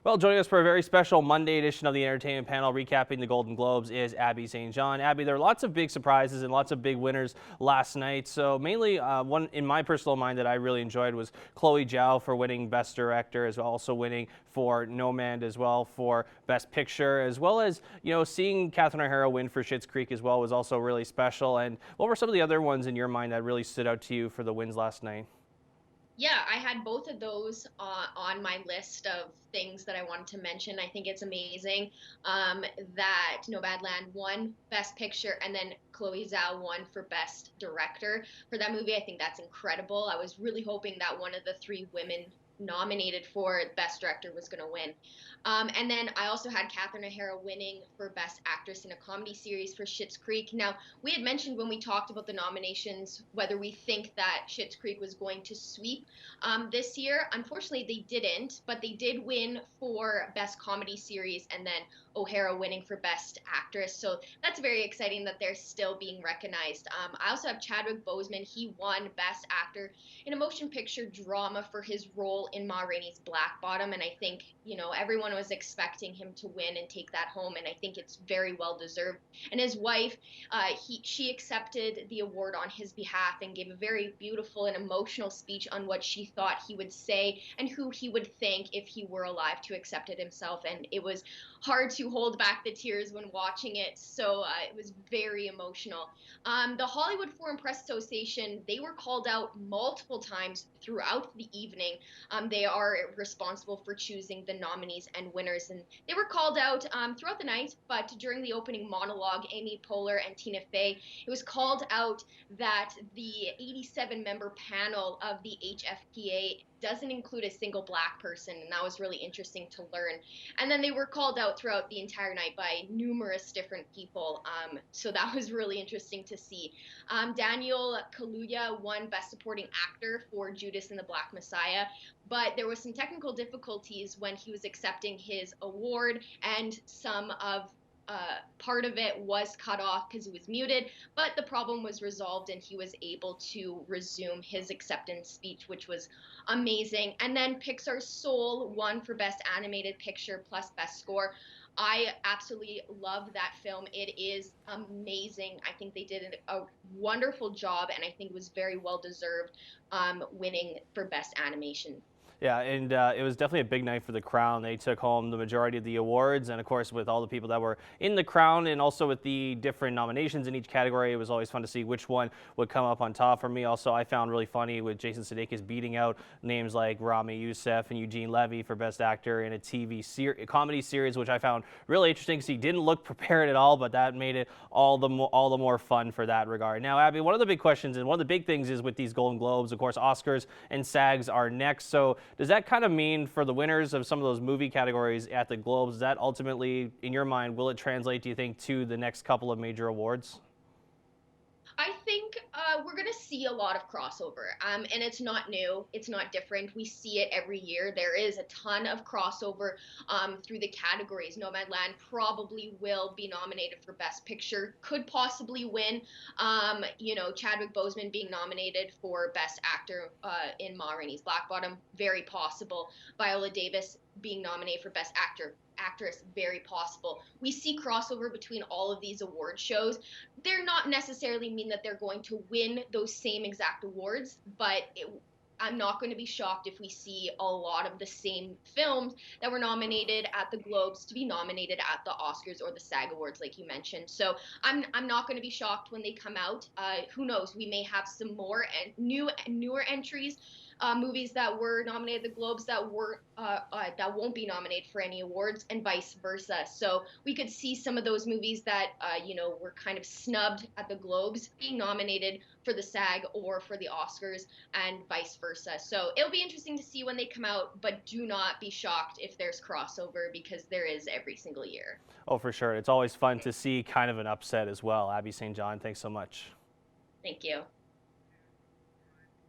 Well, joining us for a very special Monday edition of the entertainment panel recapping the Golden Globes is Abby St. John. Abby, there are lots of big surprises and lots of big winners last night. So mainly one in my personal mind that I really enjoyed was Chloe Zhao for winning Best Director, as well also winning for Nomad as well for Best Picture, as well as, seeing Catherine O'Hara win for Schitt's Creek as well was also really special. And what were some of the other ones in your mind that really stood out to you for the wins last night? Yeah, I had both of those on my list of things that I wanted to mention. I think it's amazing that Nomadland won Best Picture and then Chloe Zhao won for Best Director for that movie. I think that's incredible. I was really hoping that one of the three women nominated for Best Director was going to win. And then I also had Catherine O'Hara winning for Best Actress in a Comedy Series for Schitt's Creek. Now, we had mentioned when we talked about the nominations whether we think that Schitt's Creek was going to sweep this year. Unfortunately, they didn't, but they did win for Best Comedy Series and then O'Hara winning for Best Actress. So that's very exciting that they're still being recognized. I also have Chadwick Boseman. He won Best Actor in a Motion Picture Drama for his role in Ma Rainey's Black Bottom, and I think everyone was expecting him to win and take that home, and I think it's very well deserved. And his wife, she accepted the award on his behalf and gave a very beautiful and emotional speech on what she thought he would say and who he would thank if he were alive to accept it himself. And it was hard to hold back the tears when watching it, so it was very emotional. The Hollywood Foreign Press Association, they were called out multiple times throughout the evening. They are responsible for choosing the nominees and winners, and they were called out throughout the night, but during the opening monologue, Amy Poehler and Tina Fey, it was called out that the 87-member panel of the HFPA doesn't include a single Black person, and that was really interesting to learn. And then they were called out throughout the entire night by numerous different people, so that was really interesting to see. Daniel Kaluuya won Best Supporting Actor for Judas and the Black Messiah, but there was some technical difficulties when he was accepting his award, and some of part of it was cut off because it was muted, but the problem was resolved and he was able to resume his acceptance speech, which was amazing. And then Pixar's Soul won for Best Animated Picture plus Best Score. I absolutely love that film. It is amazing. I think they did a wonderful job, and I think it was very well deserved winning for Best Animation. Yeah, and it was definitely a big night for The Crown. They took home the majority of the awards, and of course, with all the people that were in The Crown, and also with the different nominations in each category, it was always fun to see which one would come up on top for me. Also, I found really funny with Jason Sudeikis beating out names like Rami Youssef and Eugene Levy for Best Actor in a comedy series, which I found really interesting because he didn't look prepared at all, but that made it all the more fun for that regard. Now, Abby, one of the big questions and one of the big things is with these Golden Globes, of course, Oscars and SAGs are next. So does that kind of mean for the winners of some of those movie categories at the Globes, that ultimately, in your mind, will it translate, do you think, to the next couple of major awards? I think we're going to see a lot of crossover, and it's not new. It's not different. We see it every year. There is a ton of crossover through the categories. Nomadland probably will be nominated for Best Picture, could possibly win. Chadwick Boseman being nominated for Best Actor in Ma Rainey's Black Bottom, very possible. Viola Davis being nominated for Best Actress, very possible. We see crossover between all of these award shows. They're not necessarily mean that they're going to win those same exact awards, but I'm not going to be shocked if we see a lot of the same films that were nominated at the Globes to be nominated at the Oscars or the SAG Awards, like you mentioned. So I'm not going to be shocked when they come out. Who knows? We may have some more and newer entries, movies that were nominated at the Globes that won't be nominated for any awards, and vice versa. So we could see some of those movies that were kind of snubbed at the Globes being nominated for the SAG or for the Oscars, and vice versa. So it'll be interesting to see when they come out, but do not be shocked if there's crossover, because there is every single year. Oh, for sure. It's always fun to see kind of an upset as well. Abby St. John, thanks so much. Thank you.